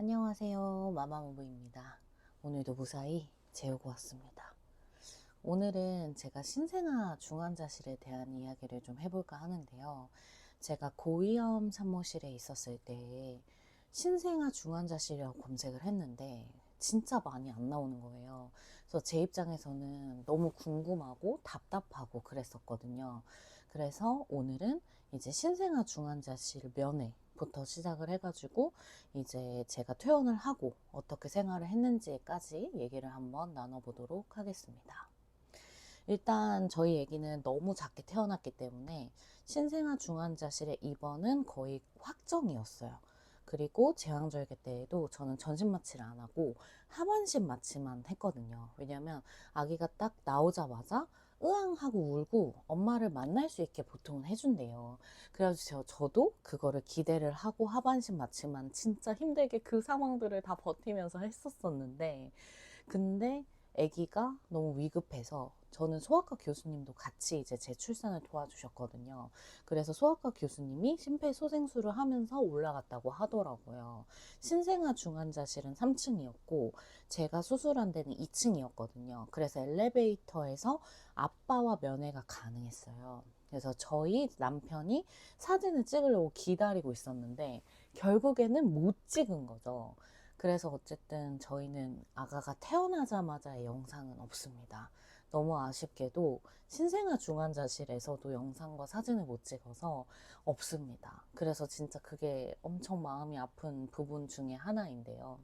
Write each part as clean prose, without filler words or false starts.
안녕하세요. 마마무브입니다. 오늘도 무사히 재우고 왔습니다. 오늘은 제가 신생아 중환자실에 대한 이야기를 좀 해볼까 하는데요. 제가 고위험 산모실에 있었을 때 신생아 중환자실이라고 검색을 했는데 진짜 많이 안 나오는 거예요. 그래서 제 입장에서는 너무 궁금하고 답답하고 그랬었거든요. 그래서 오늘은 이제 신생아 중환자실 면회부터 시작을 해가지고 이제 제가 퇴원을 하고 어떻게 생활을 했는지까지 얘기를 한번 나눠보도록 하겠습니다. 일단 저희 아기는 너무 작게 태어났기 때문에 신생아 중환자실의 입원은 거의 확정이었어요. 그리고 제왕절개 때에도 저는 전신 마취를 안 하고 하반신 마취만 했거든요. 왜냐면 아기가 딱 나오자마자 으앙 하고 울고 엄마를 만날 수 있게 보통은 해준대요. 그래가지고 저도 그거를 기대를 하고 하반신 마취만 진짜 힘들게 그 상황들을 다 버티면서 했었었는데, 근데 아기가 너무 위급해서 저는 소아과 교수님도 같이 이제 제 출산을 도와주셨거든요. 그래서 소아과 교수님이 심폐소생술을 하면서 올라갔다고 하더라고요. 신생아 중환자실은 3층이었고 제가 수술한 데는 2층이었거든요. 그래서 엘리베이터에서 아빠와 면회가 가능했어요. 그래서 저희 남편이 사진을 찍으려고 기다리고 있었는데 결국에는 못 찍은 거죠. 그래서 어쨌든 저희는 아가가 태어나자마자의 영상은 없습니다. 너무 아쉽게도 신생아 중환자실에서도 영상과 사진을 못 찍어서 없습니다. 그래서 진짜 그게 엄청 마음이 아픈 부분 중에 하나인데요.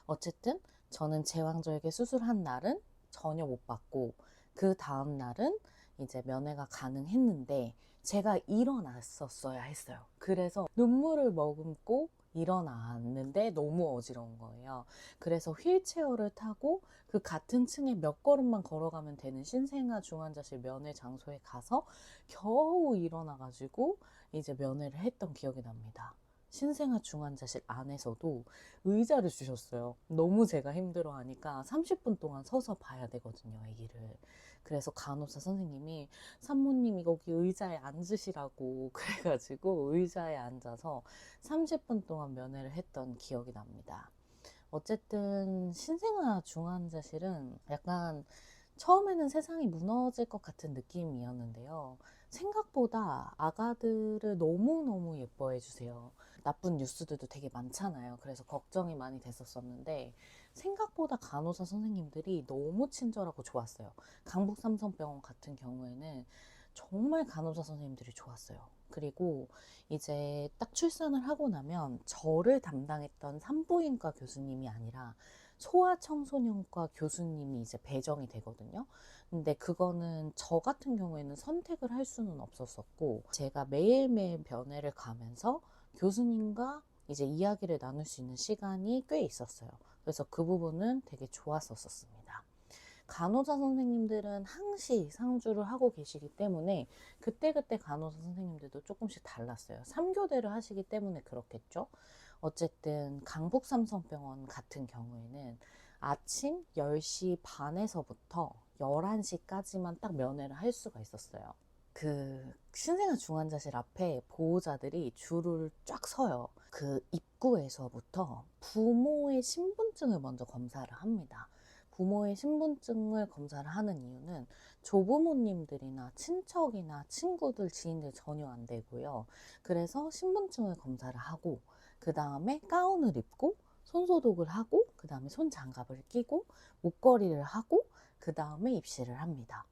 어쨌든 저는 제왕절개 수술한 날은 전혀 못 받고 그 다음 날은 이제 면회가 가능했는데 제가 일어났었어야 했어요. 그래서 눈물을 머금고 일어났는데 너무 어지러운 거예요. 그래서 휠체어를 타고 그 같은 층에 몇 걸음만 걸어가면 되는 신생아 중환자실 면회 장소에 가서 겨우 일어나가지고 이제 면회를 했던 기억이 납니다. 신생아 중환자실 안에서도 의자를 주셨어요. 너무 제가 힘들어하니까 30분 동안 서서 봐야 되거든요, 아기를. 그래서 간호사 선생님이 산모님 거기 의자에 앉으시라고 그래가지고 의자에 앉아서 30분 동안 면회를 했던 기억이 납니다. 어쨌든 신생아 중환자실은 약간 처음에는 세상이 무너질 것 같은 느낌이었는데요. 생각보다 아가들을 너무너무 예뻐해 주세요. 나쁜 뉴스들도 되게 많잖아요. 그래서 걱정이 많이 됐었었는데 생각보다 간호사 선생님들이 너무 친절하고 좋았어요. 강북삼성병원 같은 경우에는 정말 간호사 선생님들이 좋았어요. 그리고 이제 딱 출산을 하고 나면 저를 담당했던 산부인과 교수님이 아니라 소아청소년과 교수님이 이제 배정이 되거든요. 근데 그거는 저 같은 경우에는 선택을 할 수는 없었었고, 제가 매일매일 면회를 가면서 교수님과 이제 이야기를 나눌 수 있는 시간이 꽤 있었어요. 그래서 그 부분은 되게 좋았었습니다. 간호사 선생님들은 항시 상주를 하고 계시기 때문에 그때그때 간호사 선생님들도 조금씩 달랐어요. 3교대를 하시기 때문에 그렇겠죠. 어쨌든 강북삼성병원 같은 경우에는 아침 10시 반에서부터 11시까지만 딱 면회를 할 수가 있었어요. 그 신생아 중환자실 앞에 보호자들이 줄을 쫙 서요. 그 입구에서부터 부모의 신분증을 먼저 검사를 합니다. 부모의 신분증을 검사를 하는 이유는 조부모님들이나 친척이나 친구들, 지인들 전혀 안 되고요. 그래서 신분증을 검사를 하고 그 다음에 가운을 입고 손소독을 하고 그 다음에 손장갑을 끼고 목걸이를 하고 그 다음에 입시를 합니다.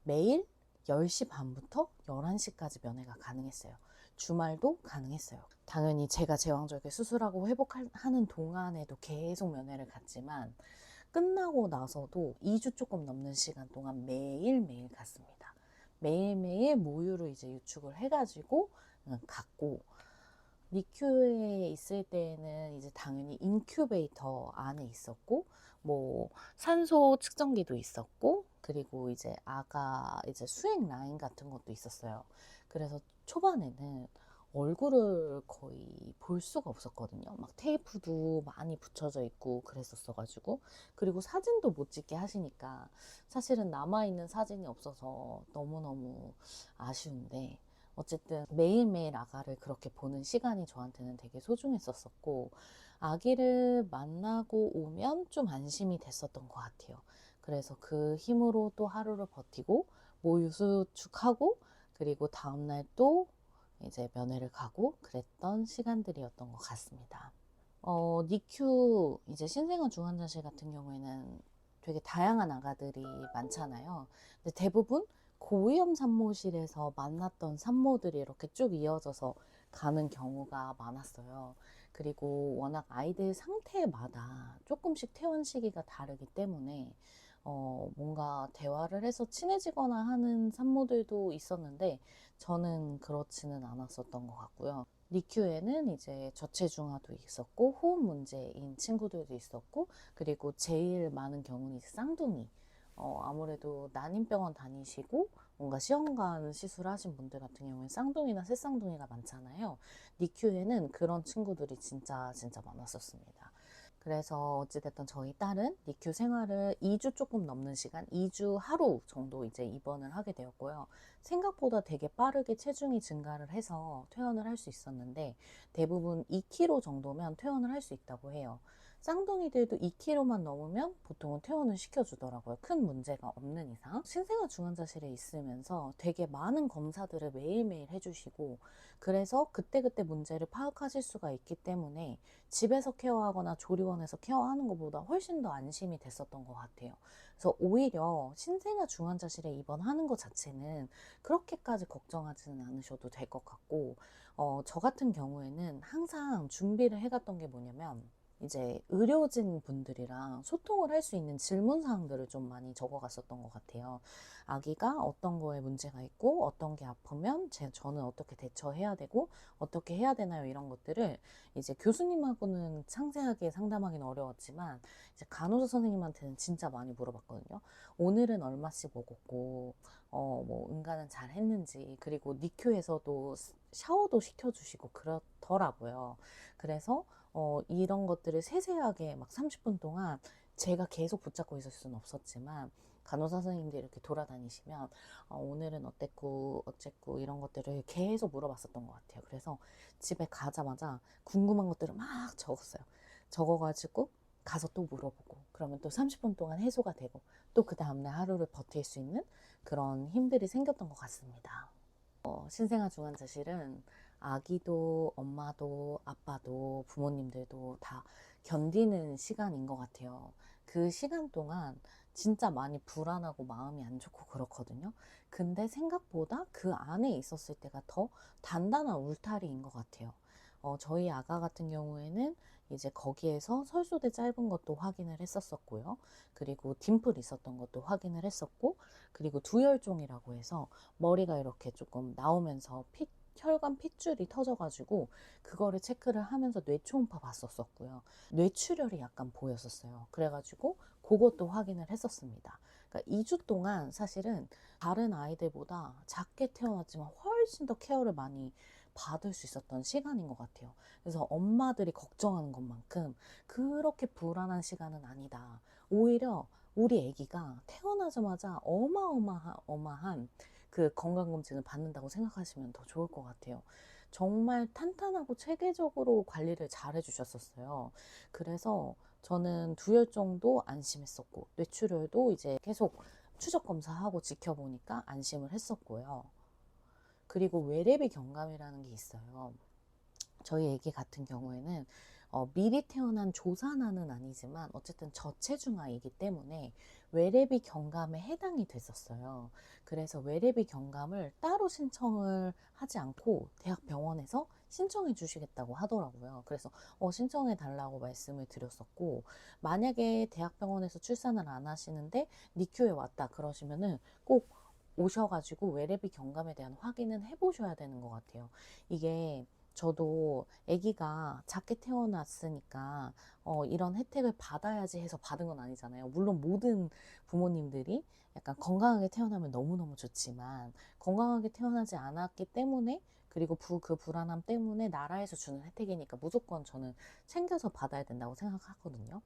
매일 10시 반부터 11시까지 면회가 가능했어요. 주말도 가능했어요. 당연히 제가 제왕절개 수술하고 회복하는 동안에도 계속 면회를 갔지만 끝나고 나서도 2주 조금 넘는 시간 동안 매일매일 갔습니다. 매일매일 모유를 이제 유축을 해가지고 갔고, 니큐에 있을 때는 이제 당연히 인큐베이터 안에 있었고, 뭐 산소 측정기도 있었고, 그리고 이제 아가 이제 수행 라인 같은 것도 있었어요. 그래서 초반에는 얼굴을 거의 볼 수가 없었거든요. 막 테이프도 많이 붙여져 있고 그랬었어가지고, 그리고 사진도 못 찍게 하시니까 사실은 남아있는 사진이 없어서 너무너무 아쉬운데, 어쨌든 매일매일 아가를 그렇게 보는 시간이 저한테는 되게 소중했었었고, 아기를 만나고 오면 좀 안심이 됐었던 것 같아요. 그래서 그 힘으로 또 하루를 버티고 모유 수축하고 그리고 다음날 또 이제 면회를 가고 그랬던 시간들이었던 것 같습니다. 니큐 이제 신생아 중환자실 같은 경우에는 되게 다양한 아가들이 많잖아요. 근데 대부분 고위험 산모실에서 만났던 산모들이 이렇게 쭉 이어져서 가는 경우가 많았어요. 그리고 워낙 아이들 상태마다 조금씩 퇴원 시기가 다르기 때문에 뭔가 대화를 해서 친해지거나 하는 산모들도 있었는데 저는 그렇지는 않았었던 것 같고요. 니큐에는 이제 저체중아도 있었고 호흡 문제인 친구들도 있었고 그리고 제일 많은 경우는 이제 쌍둥이 아무래도 난임병원 다니시고 뭔가 시험관 시술하신 분들 같은 경우에 쌍둥이나 새쌍둥이가 많잖아요. 니큐에는 그런 친구들이 진짜 많았었습니다. 그래서 어찌됐든 저희 딸은 니큐 생활을 2주 조금 넘는 시간, 2주 하루 정도 이제 입원을 하게 되었고요. 생각보다 되게 빠르게 체중이 증가를 해서 퇴원을 할 수 있었는데 대부분 2kg 정도면 퇴원을 할 수 있다고 해요. 쌍둥이들도 2kg만 넘으면 보통은 퇴원을 시켜주더라고요. 큰 문제가 없는 이상. 신생아 중환자실에 있으면서 되게 많은 검사들을 매일매일 해주시고 그래서 그때그때 문제를 파악하실 수가 있기 때문에 집에서 케어하거나 조리원에서 케어하는 것보다 훨씬 더 안심이 됐었던 것 같아요. 그래서 오히려 신생아 중환자실에 입원하는 것 자체는 그렇게까지 걱정하지는 않으셔도 될 것 같고, 저 같은 경우에는 항상 준비를 해갔던 게 뭐냐면, 이제 의료진 분들이랑 소통을 할 수 있는 질문 사항들을 좀 많이 적어 갔었던 것 같아요. 아기가 어떤 거에 문제가 있고 어떤 게 아프면 저는 어떻게 대처해야 되고 어떻게 해야 되나요? 이런 것들을 이제 교수님하고는 상세하게 상담하기는 어려웠지만 이제 간호사 선생님한테는 진짜 많이 물어봤거든요. 오늘은 얼마씩 먹었고 뭐 응가는 잘 했는지 그리고 니큐에서도 샤워도 시켜주시고 그렇더라고요. 그래서 이런 것들을 세세하게 막 30분 동안 제가 계속 붙잡고 있을 수는 없었지만 간호사 선생님들이 이렇게 돌아다니시면 오늘은 어땠고 어쨌고 이런 것들을 계속 물어봤었던 것 같아요. 그래서 집에 가자마자 궁금한 것들을 막 적었어요. 적어가지고 가서 또 물어보고 그러면 또 30분 동안 해소가 되고 또 그 다음날 하루를 버틸 수 있는 그런 힘들이 생겼던 것 같습니다. 신생아 중환자실은 아기도 엄마도 아빠도 부모님들도 다 견디는 시간인 것 같아요. 그 시간 동안 진짜 많이 불안하고 마음이 안 좋고 그렇거든요. 근데 생각보다 그 안에 있었을 때가 더 단단한 울타리인 것 같아요. 저희 아가 같은 경우에는 이제 거기에서 설수대 짧은 것도 확인을 했었었고요. 그리고 딤플 있었던 것도 확인을 했었고, 그리고 두열종이라고 해서 머리가 이렇게 조금 나오면서 혈관 핏줄이 터져가지고 그거를 체크를 하면서 뇌초음파 봤었었고요. 뇌출혈이 약간 보였었어요. 그래가지고 그것도 확인을 했었습니다. 그러니까 2주 동안 사실은 다른 아이들보다 작게 태어났지만 훨씬 더 케어를 많이 받을 수 있었던 시간인 것 같아요. 그래서 엄마들이 걱정하는 것만큼 그렇게 불안한 시간은 아니다. 오히려 우리 아기가 태어나자마자 어마어마한 그 건강검진을 받는다고 생각하시면 더 좋을 것 같아요. 정말 탄탄하고 체계적으로 관리를 잘 해주셨었어요. 그래서 저는 두열정도 안심했었고, 뇌출혈도 이제 계속 추적 검사하고 지켜보니까 안심을 했었고요. 그리고 외래비 경감이라는 게 있어요. 저희 애기 같은 경우에는 미리 태어난 조산아는 아니지만 어쨌든 저체중아이기 때문에 외래비 경감에 해당이 됐었어요. 그래서 외래비 경감을 따로 신청을 하지 않고 대학병원에서 신청해 주시겠다고 하더라고요. 그래서 신청해 달라고 말씀을 드렸었고 만약에 대학병원에서 출산을 안 하시는데 니큐에 왔다 그러시면은 꼭 오셔가지고 외래비 경감에 대한 확인은 해보셔야 되는 것 같아요. 이게 저도 아기가 작게 태어났으니까 이런 혜택을 받아야지 해서 받은 건 아니잖아요. 물론 모든 부모님들이 약간 건강하게 태어나면 너무너무 좋지만 건강하게 태어나지 않았기 때문에 그리고 그 불안함 때문에 나라에서 주는 혜택이니까 무조건 저는 챙겨서 받아야 된다고 생각하거든요.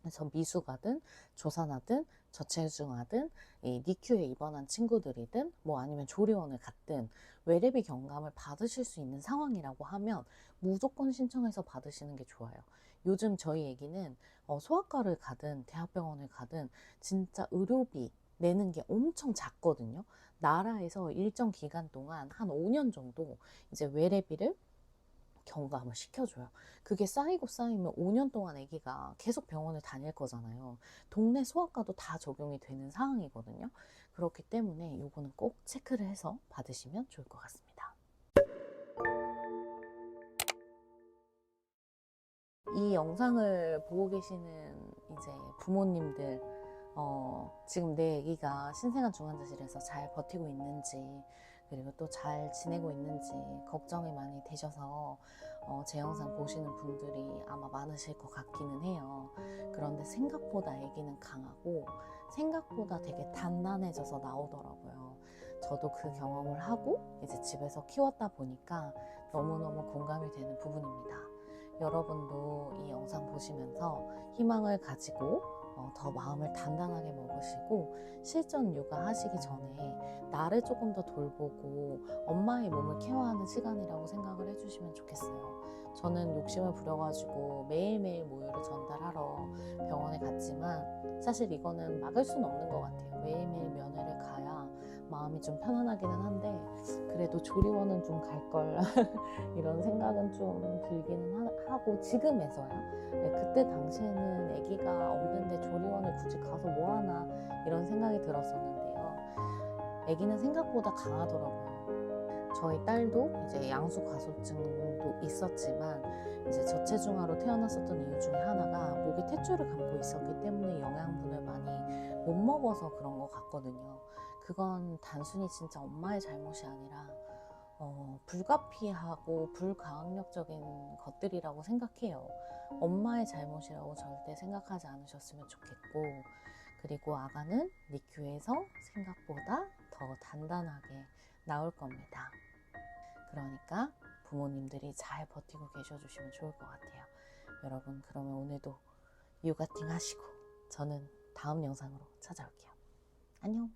그래서 미숙아든 조산아든 저체중아든 이 니큐에 입원한 친구들이든 뭐 아니면 조리원을 갔든 외래비 경감을 받으실 수 있는 상황이라고 하면 무조건 신청해서 받으시는 게 좋아요. 요즘 저희 애기는 소아과를 가든 대학병원을 가든 진짜 의료비 내는 게 엄청 작거든요. 나라에서 일정 기간 동안 한 5년 정도 이제 외래비를 경감을 시켜줘요. 그게 쌓이고 쌓이면 5년 동안 아기가 계속 병원을 다닐 거잖아요. 동네 소아과도 다 적용이 되는 상황이거든요. 그렇기 때문에 요거는 꼭 체크를 해서 받으시면 좋을 것 같습니다. 이 영상을 보고 계시는 이제 부모님들, 지금 내 아기가 신생아 중환자실에서 잘 버티고 있는지, 그리고 또 잘 지내고 있는지 걱정이 많이 되셔서 제 영상 보시는 분들이 아마 많으실 것 같기는 해요. 그런데 생각보다 아기는 강하고 생각보다 되게 단단해져서 나오더라고요. 저도 그 경험을 하고 이제 집에서 키웠다 보니까 너무너무 공감이 되는 부분입니다. 여러분도 이 영상 보시면서 희망을 가지고 더 마음을 단단하게 먹으시고 실전 육아하시기 전에 나를 조금 더 돌보고 엄마의 몸을 케어하는 시간이라고 생각을 해주시면 좋겠어요. 저는 욕심을 부려가지고 매일매일 모유를 전달하러 병원에 갔지만 사실 이거는 막을 수는 없는 것 같아요. 매일매일 면회를 가야 마음이 좀 편안하기는 한데 그래도 조리원은 좀 갈걸 이런 생각은 좀 들기는 하고 지금에서야 그때 당시에는 아기가 없는데 조리원을 굳이 가서 뭐하나 이런 생각이 들었었는데요. 아기는 생각보다 강하더라고요. 저희 딸도 이제 양수 과소증도 있었지만 이제 저체중아로 태어났었던 이유 중에 하나가 목에 탯줄을 감고 있었기 때문에 영양분을 많이 못 먹어서 그런 것 같거든요. 그건 단순히 진짜 엄마의 잘못이 아니라 불가피하고 불가항력적인 것들이라고 생각해요. 엄마의 잘못이라고 절대 생각하지 않으셨으면 좋겠고, 그리고 아가는 니큐에서 생각보다 더 단단하게 나올 겁니다. 그러니까 부모님들이 잘 버티고 계셔주시면 좋을 것 같아요. 여러분, 그러면 오늘도 육아팅 하시고 저는 다음 영상으로 찾아올게요. 안녕.